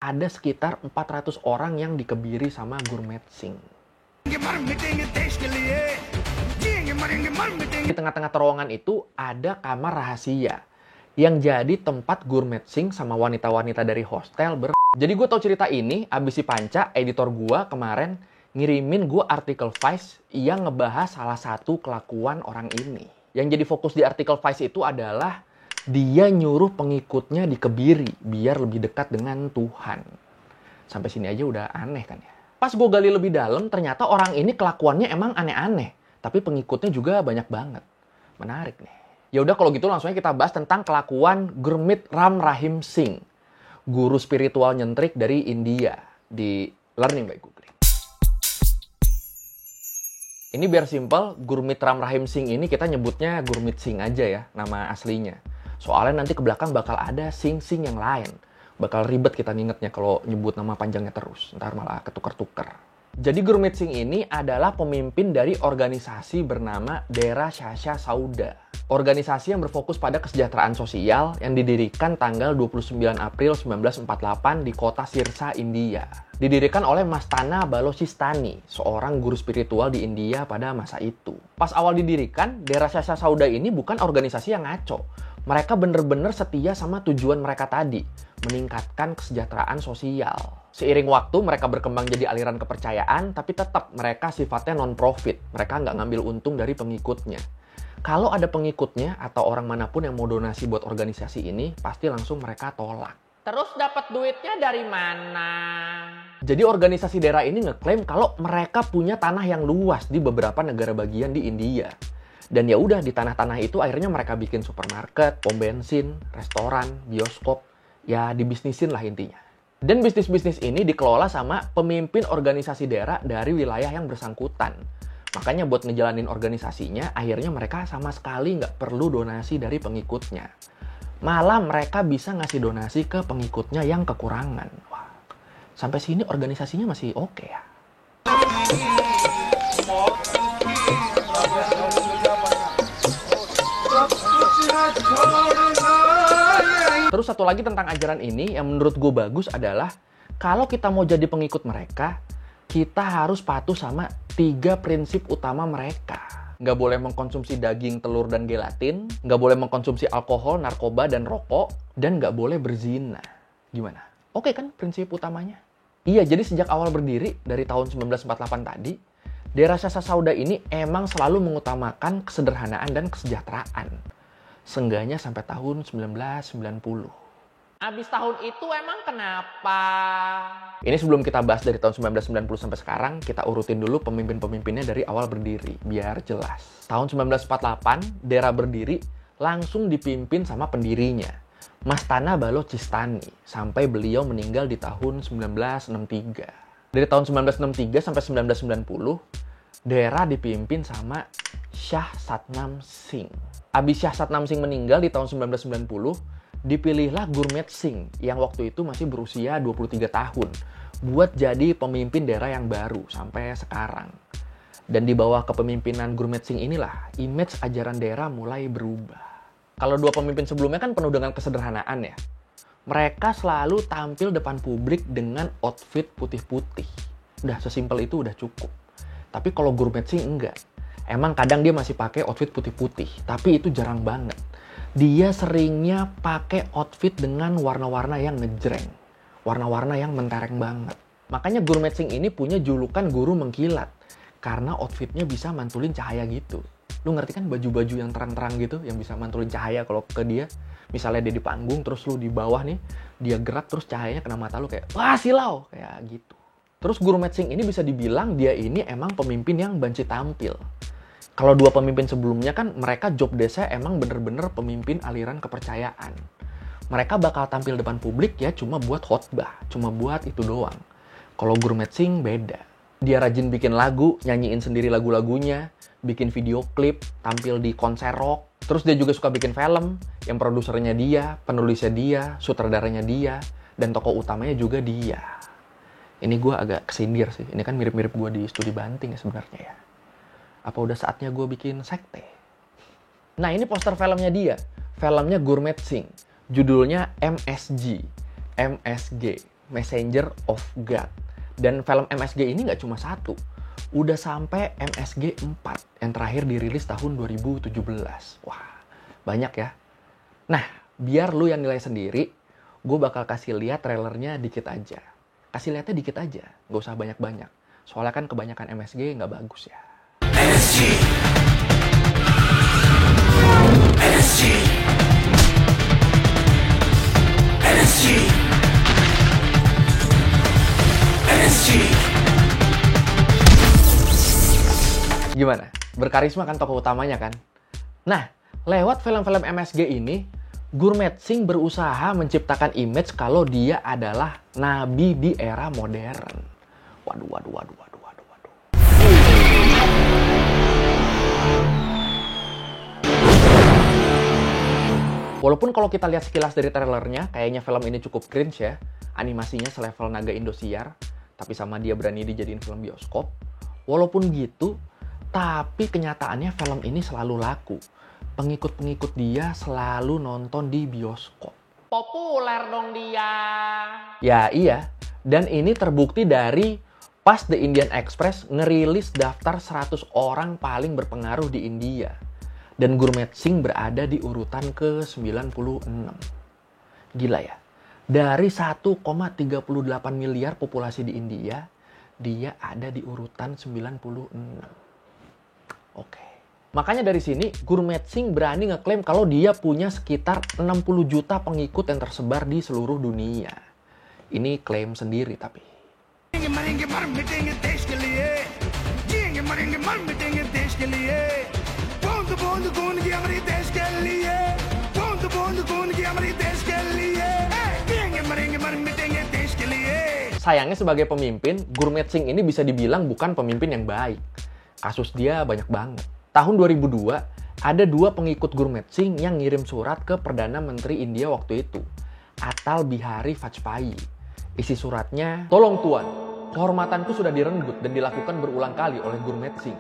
ada sekitar 400 orang yang dikebiri sama Gurmit Singh. Di tengah-tengah terowongan itu ada kamar rahasia yang jadi tempat Gurmit Singh sama wanita-wanita dari hostel Jadi gue tau cerita ini abis si Panca, editor gue kemarin ngirimin gue artikel Vice yang ngebahas salah satu kelakuan orang ini. Yang jadi fokus di artikel Vice itu adalah dia nyuruh pengikutnya dikebiri biar lebih dekat dengan Tuhan. Sampai sini aja udah aneh kan ya. Pas gue gali lebih dalam, ternyata orang ini kelakuannya emang aneh-aneh. Tapi pengikutnya juga banyak banget. Menarik nih. Ya udah kalau gitu langsung aja kita bahas tentang kelakuan Gurmit Ram Rahim Singh, guru spiritual nyentrik dari India di Learning by Googling. Ini biar simple, Gurmit Ram Rahim Singh ini kita nyebutnya Gurmit Singh aja ya, nama aslinya. Soalnya nanti ke belakang bakal ada Singh-Singh yang lain. Bakal ribet kita ngingetnya kalau nyebut nama panjangnya terus. Ntar malah ketuker-tuker. Jadi Gurmit Singh ini adalah pemimpin dari organisasi bernama Dera Shasha Sauda. Organisasi yang berfokus pada kesejahteraan sosial yang didirikan tanggal 29 April 1948 di kota Sirsa, India. Didirikan oleh Mastana Balochistan, seorang guru spiritual di India pada masa itu. Pas awal didirikan, Dera Shasha Sauda ini bukan organisasi yang ngaco. Mereka bener-bener setia sama tujuan mereka tadi, meningkatkan kesejahteraan sosial. Seiring waktu mereka berkembang jadi aliran kepercayaan, tapi tetap mereka sifatnya non-profit. Mereka nggak ngambil untung dari pengikutnya. Kalau ada pengikutnya atau orang manapun yang mau donasi buat organisasi ini, pasti langsung mereka tolak. Terus dapat duitnya dari mana? Jadi organisasi Dera ini ngeklaim kalau mereka punya tanah yang luas di beberapa negara bagian di India. Dan ya udah di tanah-tanah itu akhirnya mereka bikin supermarket, pom bensin, restoran, bioskop, ya dibisnisin lah intinya. Dan bisnis-bisnis ini dikelola sama pemimpin organisasi Dera dari wilayah yang bersangkutan. Makanya buat ngejalanin organisasinya, akhirnya mereka sama sekali nggak perlu donasi dari pengikutnya. Malah mereka bisa ngasih donasi ke pengikutnya yang kekurangan. Wah, sampai sini organisasinya masih oke ya. Terus satu lagi tentang ajaran ini yang menurut gue bagus adalah kalau kita mau jadi pengikut mereka, kita harus patuh sama 3 prinsip utama mereka. Nggak boleh mengkonsumsi daging, telur, dan gelatin, nggak boleh mengkonsumsi alkohol, narkoba, dan rokok, dan nggak boleh berzina. Gimana? Oke kan prinsip utamanya? Iya, jadi sejak awal berdiri dari tahun 1948 tadi, Dera Shasha Sauda ini emang selalu mengutamakan kesederhanaan dan kesejahteraan. Seenggaknya sampai tahun 1990. Abis tahun itu emang kenapa? Ini sebelum kita bahas dari tahun 1990 sampai sekarang, kita urutin dulu pemimpin-pemimpinnya dari awal berdiri, biar jelas. Tahun 1948, Dera berdiri langsung dipimpin sama pendirinya, Mastana Balochistan, sampai beliau meninggal di tahun 1963. Dari tahun 1963 sampai 1990, Dera dipimpin sama Shah Satnam Singh. Abis Shah Satnam Singh meninggal di tahun 1990, dipilihlah Gurmit Singh yang waktu itu masih berusia 23 tahun buat jadi pemimpin Dera yang baru sampai sekarang. Dan di bawah kepemimpinan Gurmit Singh inilah image ajaran Dera mulai berubah. Kalau 2 pemimpin sebelumnya kan penuh dengan kesederhanaan ya. Mereka selalu tampil depan publik dengan outfit putih-putih. Udah sesimpel itu udah cukup. Tapi kalau Gurmit Singh enggak. Emang kadang dia masih pakai outfit putih-putih, tapi itu jarang banget. Dia seringnya pakai outfit dengan warna-warna yang ngejreng. Warna-warna yang mentereng banget. Makanya Gurmit Singh ini punya julukan guru mengkilat. Karena outfitnya bisa mantulin cahaya gitu. Lu ngerti kan baju-baju yang terang-terang gitu? Yang bisa mantulin cahaya kalau ke dia. Misalnya dia di panggung, terus lu di bawah nih. Dia gerak, terus cahayanya kena mata lu kayak, wah silau! Kayak gitu. Terus Gurmit Singh ini bisa dibilang dia ini emang pemimpin yang banci tampil. Kalau 2 pemimpin sebelumnya kan mereka job desk-nya emang bener-bener pemimpin aliran kepercayaan. Mereka bakal tampil depan publik ya cuma buat khotbah, cuma buat itu doang. Kalau Gurmit Singh beda. Dia rajin bikin lagu, nyanyiin sendiri lagu-lagunya, bikin video klip, tampil di konser rock. Terus dia juga suka bikin film, yang produsernya dia, penulisnya dia, sutradaranya dia, dan tokoh utamanya juga dia. Ini gue agak kesindir sih, ini kan mirip-mirip gue di Studi Banting ya sebenarnya ya. Apa udah saatnya gue bikin sekte? Nah ini poster filmnya dia. Filmnya Gurmit Singh. Judulnya MSG. MSG. Messenger of God. Dan film MSG ini nggak cuma satu. Udah sampai MSG 4 yang terakhir dirilis tahun 2017. Wah, banyak ya. Nah, biar lu yang nilai sendiri, gue bakal kasih lihat trailernya dikit aja. Kasih lihatnya dikit aja, nggak usah banyak-banyak. Soalnya kan kebanyakan MSG nggak bagus ya. MSG. MSG. MSG. MSG. Gimana? Berkarisma kan tokoh utamanya kan? Nah, lewat film-film MSG ini, Gurmetsing berusaha menciptakan image kalau dia adalah nabi di era modern. Waduh. Walaupun kalau kita lihat sekilas dari trailernya, kayaknya film ini cukup cringe ya. Animasinya selevel Naga Indosiar, tapi sama dia berani dijadiin film bioskop. Walaupun gitu, tapi kenyataannya film ini selalu laku. Pengikut-pengikut dia selalu nonton di bioskop. Populer dong dia. Ya iya, dan ini terbukti dari pas The Indian Express ngerilis daftar 100 orang paling berpengaruh di India. Dan Gurmetsing berada di urutan ke-96. Gila ya. Dari 1,38 miliar populasi di India, dia ada di urutan 96. Oke. Makanya dari sini, Gurmetsing berani ngeklaim kalau dia punya sekitar 60 juta pengikut yang tersebar di seluruh dunia. Ini klaim sendiri tapi. Sayangnya sebagai pemimpin, Gurmetsing ini bisa dibilang bukan pemimpin yang baik. Kasus dia banyak banget. Tahun 2002, ada 2 pengikut Gurmetsing yang ngirim surat ke Perdana Menteri India waktu itu, Atal Bihari Vajpayee. Isi suratnya, "Tolong Tuan, kehormatanku sudah direnggut dan dilakukan berulang kali oleh Gurmetsing.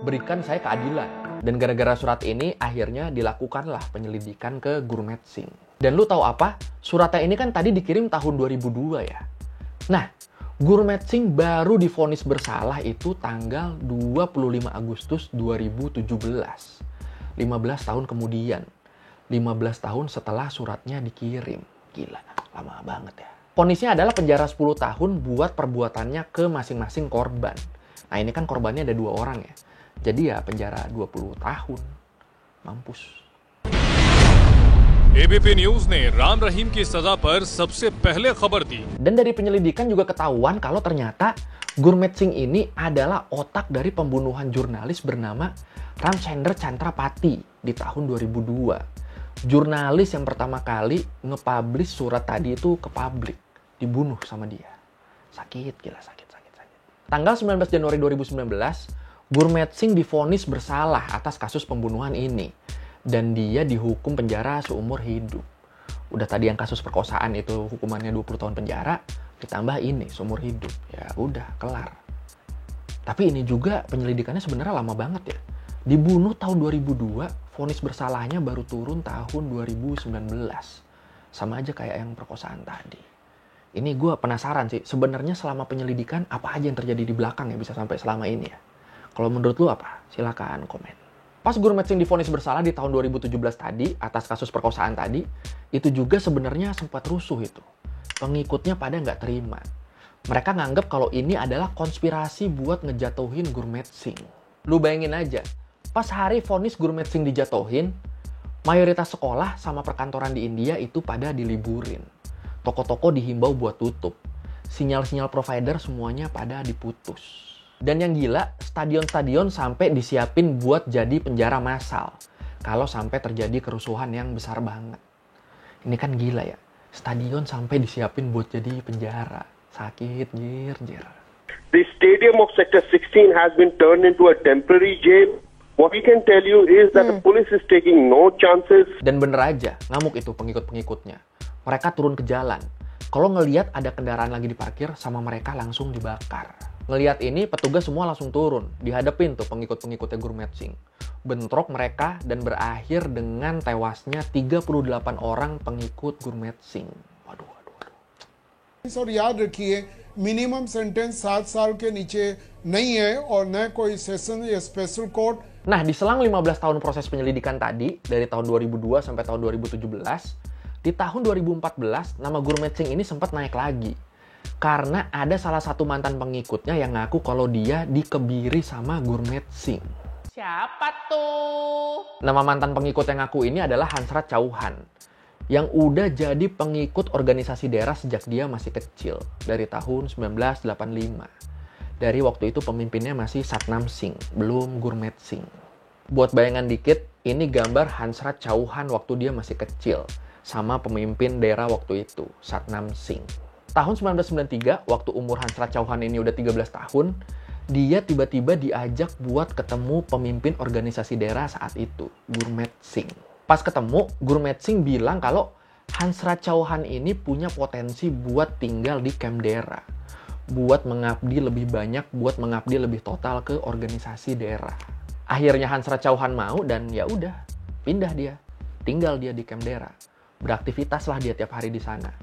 Berikan saya keadilan." Dan gara-gara surat ini, akhirnya dilakukanlah penyelidikan ke Gurmetsing. Dan lu tahu apa? Suratnya ini kan tadi dikirim tahun 2002 ya. Nah, Gurmetsing baru divonis bersalah itu tanggal 25 Agustus 2017. 15 tahun kemudian. 15 tahun setelah suratnya dikirim. Gila, lama banget ya. Vonisnya adalah penjara 10 tahun buat perbuatannya ke masing-masing korban. Nah ini kan korbannya ada 2 orang ya. Jadi ya penjara 20 tahun. Mampus. ABP News ने राम रहीम की सजा पर सबसे पहले खबर दी. Dan dari penyelidikan juga ketahuan kalau ternyata Gurmetsing ini adalah otak dari pembunuhan jurnalis bernama Ramchandra Chandrapati di tahun 2002. Jurnalis yang pertama kali nge-publish surat tadi itu ke publik. Dibunuh sama dia. Sakit, gila sakit. Tanggal 19 Januari 2019, Gurmetsing divonis bersalah atas kasus pembunuhan ini. Dan dia dihukum penjara seumur hidup. Udah tadi yang kasus perkosaan itu hukumannya 20 tahun penjara, ditambah ini seumur hidup. Ya udah, kelar. Tapi ini juga penyelidikannya sebenarnya lama banget ya. Dibunuh tahun 2002, vonis bersalahnya baru turun tahun 2019. Sama aja kayak yang perkosaan tadi. Ini gue penasaran sih, sebenarnya selama penyelidikan apa aja yang terjadi di belakang ya bisa sampai selama ini ya. Kalau menurut lu apa? Silakan komen. Pas Gurmetsing divonis bersalah di tahun 2017 tadi, atas kasus perkosaan tadi, itu juga sebenarnya sempat rusuh itu. Pengikutnya pada nggak terima. Mereka nganggap kalau ini adalah konspirasi buat ngejatuhin Gurmetsing. Lu bayangin aja, pas hari vonis Gurmetsing dijatuhin, mayoritas sekolah sama perkantoran di India itu pada diliburin. Toko-toko dihimbau buat tutup. Sinyal-sinyal provider semuanya pada diputus. Dan yang gila, stadion-stadion sampai disiapin buat jadi penjara massal. Kalau sampai terjadi kerusuhan yang besar banget. Ini kan gila ya. Stadion sampai disiapin buat jadi penjara. Sakit, jir. The stadium of Sector 16 has been turned into a temporary jail. What we can tell you is that the police is taking no chances. Dan bener aja, ngamuk itu pengikut-pengikutnya. Mereka turun ke jalan. Kalau ngelihat ada kendaraan lagi diparkir, sama mereka langsung dibakar. Ngelihat ini, petugas semua langsung turun. Dihadapin tuh pengikut-pengikutnya Gurmetsing. Bentrok mereka dan berakhir dengan tewasnya 38 orang pengikut Gurmetsing. Waduh. और याद रखिए minimum sentence 7 साल के नीचे नहीं है और न कोई सेशन या special court. Nah, di selang 15 tahun proses penyelidikan tadi, dari tahun 2002 sampai tahun 2017, di tahun 2014, nama Gurmeet Singh ini sempat naik lagi. Karena ada salah satu mantan pengikutnya yang ngaku kalau dia dikebiri sama Gurmeet Singh. Siapa tuh? Nama mantan pengikut yang ngaku ini adalah Hansrat Chauhan, yang udah jadi pengikut organisasi daerah sejak dia masih kecil, dari tahun 1985. Dari waktu itu pemimpinnya masih Satnam Singh, belum Gurmeet Singh. Buat bayangan dikit, ini gambar Hansrat Chauhan waktu dia masih kecil, sama pemimpin daerah waktu itu, Satnam Singh. Tahun 1993, waktu umur Hansrat Chauhan ini udah 13 tahun, dia tiba-tiba diajak buat ketemu pemimpin organisasi daerah saat itu, Gurmeet Singh. Pas ketemu, Gurmeet Singh bilang kalau Hansrat Chauhan ini punya potensi buat tinggal di camp daerah, buat mengabdi lebih banyak, buat mengabdi lebih total ke organisasi daerah. Akhirnya Hansrat Chauhan mau dan ya udah, pindah dia, tinggal dia di camp daerah, beraktivitas lah dia tiap hari di sana.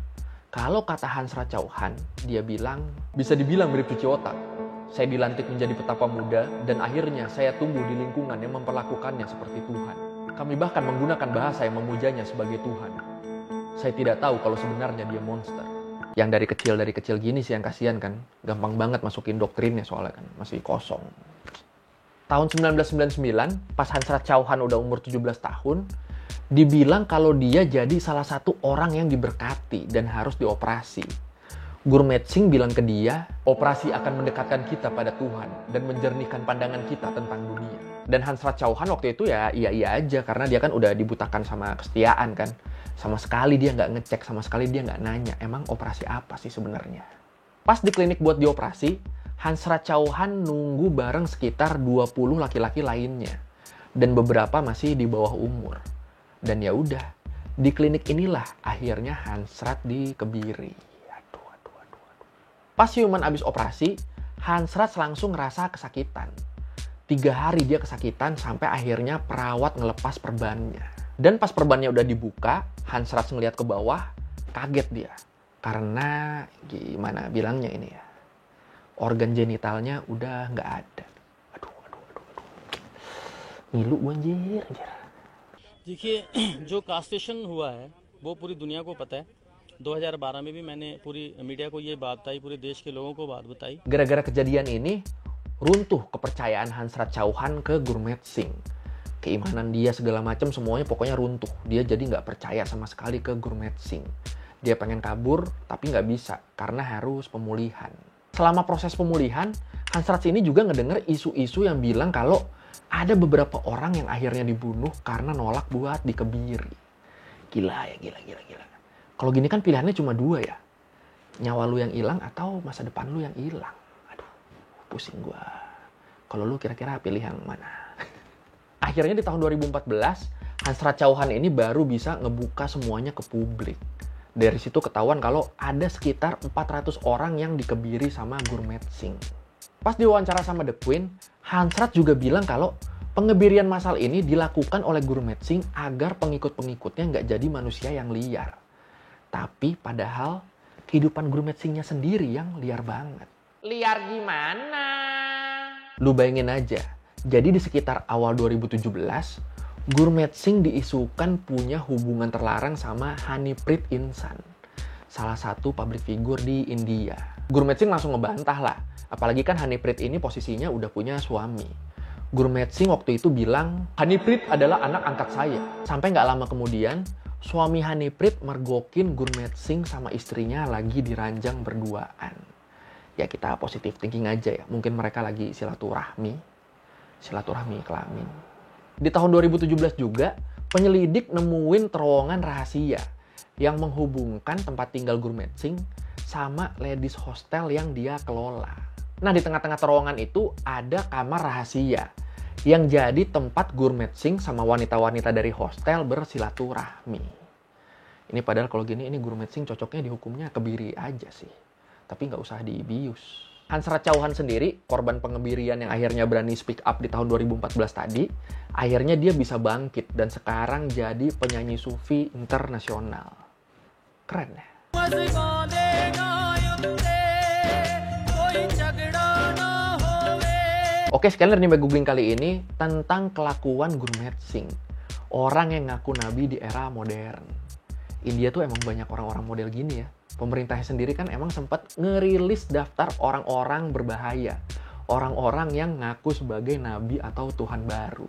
Kalau kata Hansrat Chauhan, dia bilang, bisa dibilang mirip cuci otak. Saya dilantik menjadi petapa muda dan akhirnya saya tumbuh di lingkungan yang memperlakukannya seperti Tuhan. Kami bahkan menggunakan bahasa yang memujanya sebagai Tuhan. Saya tidak tahu kalau sebenarnya dia monster. Yang dari kecil gini sih yang kasihan kan. Gampang banget masukin doktrinnya soalnya kan. Masih kosong. Tahun 1999, pas Hansrat Chauhan udah umur 17 tahun, dibilang kalau dia jadi salah satu orang yang diberkati dan harus dioperasi. Gurmeet Singh bilang ke dia, operasi akan mendekatkan kita pada Tuhan dan menjernihkan pandangan kita tentang dunia. Dan Hansrat Chauhan waktu itu ya iya aja, karena dia kan udah dibutakan sama kesetiaan kan. Sama sekali dia nggak ngecek, sama sekali dia nggak nanya, emang operasi apa sih sebenarnya. Pas di klinik buat dioperasi, Hansrat Chauhan nunggu bareng sekitar 20 laki-laki lainnya. Dan beberapa masih di bawah umur. Dan ya udah, di klinik inilah akhirnya Hansrat dikebiri. Pas Human abis operasi, Hansrat langsung ngerasa kesakitan. 3 hari dia kesakitan sampai akhirnya perawat ngelepas perbannya. Dan pas perbannya udah dibuka, Hansrat ngeliat ke bawah, kaget dia. Karena gimana bilangnya ini ya, organ genitalnya udah nggak ada. Aduh. Ngilu anjir. देखिए जो कास्टेशन हुआ है वो पूरी दुनिया को पता है. 2012 में भी मैंने पूरी मीडिया को ये बात बताई, पूरे देश के लोगों को बात बताई. Gara-gara kejadian ini, runtuh kepercayaan Hansrat Chauhan ke Gurmeet Singh. Keimanan dia segala macam semuanya pokoknya runtuh. Dia jadi nggak percaya sama sekali ke Gurmeet Singh. Dia pengen kabur tapi nggak bisa karena harus pemulihan. Selama proses pemulihan, Hansrat ini juga ngedenger isu-isu yang bilang kalau ada beberapa orang yang akhirnya dibunuh karena nolak buat dikebiri. Gila. Kalau gini kan pilihannya cuma 2 ya. Nyawa lu yang hilang atau masa depan lu yang hilang. Aduh, pusing gua. Kalau lu kira-kira pilih yang mana? Akhirnya di tahun 2014, Hansrat Chauhan ini baru bisa ngebuka semuanya ke publik. Dari situ ketahuan kalau ada sekitar 400 orang yang dikebiri sama Gurmeet Singh. Pas diwawancara sama The Queen, Hansrat juga bilang kalau pengebirian massal ini dilakukan oleh Gurmeet Singh agar pengikut-pengikutnya nggak jadi manusia yang liar. Tapi padahal kehidupan Gurmeet Singh-nya sendiri yang liar banget. Liar gimana? Lu bayangin aja, jadi di sekitar awal 2017, Gurmeet Singh diisukan punya hubungan terlarang sama Harpreet Insan, salah satu public figure di India. Gurmeet Singh langsung ngebantah lah, apalagi kan Harpreet ini posisinya udah punya suami. Gurmeet Singh waktu itu bilang, Harpreet adalah anak angkat saya. Sampai nggak lama kemudian, suami Harpreet mergokin Gurmeet Singh sama istrinya lagi diranjang berduaan. Ya kita positive thinking aja ya, mungkin mereka lagi silaturahmi kelamin. Di tahun 2017 juga, penyelidik nemuin terowongan rahasia yang menghubungkan tempat tinggal Gurmeet Singh sama ladies hostel yang dia kelola. Nah, di tengah-tengah terowongan itu ada kamar rahasia yang jadi tempat Gurmeet Singh sama wanita-wanita dari hostel bersilaturahmi. Ini padahal kalau gini, ini Gurmeet Singh cocoknya dihukumnya kebiri aja sih. Tapi nggak usah dibius. Hansrat Chauhan sendiri, korban pengebirian yang akhirnya berani speak up di tahun 2014 tadi, akhirnya dia bisa bangkit dan sekarang jadi penyanyi sufi internasional. Keren ya? Oke, sekian dari Nimba Googling kali ini tentang kelakuan Gurmeet Singh, orang yang ngaku nabi di era modern. India tuh emang banyak orang-orang model gini ya. Pemerintahnya sendiri kan emang sempat ngerilis daftar orang-orang berbahaya. Orang-orang yang ngaku sebagai nabi atau Tuhan baru.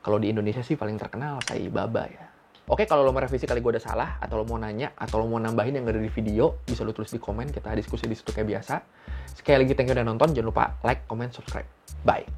Kalau di Indonesia sih paling terkenal Sai Baba ya. Oke, kalau lo mau revisi kali gue udah salah, atau lo mau nanya, atau lo mau nambahin yang ada di video, bisa lo tulis di komen, kita diskusi di situ kayak biasa. Sekali lagi thank you udah nonton, jangan lupa like, comment, subscribe. Bye!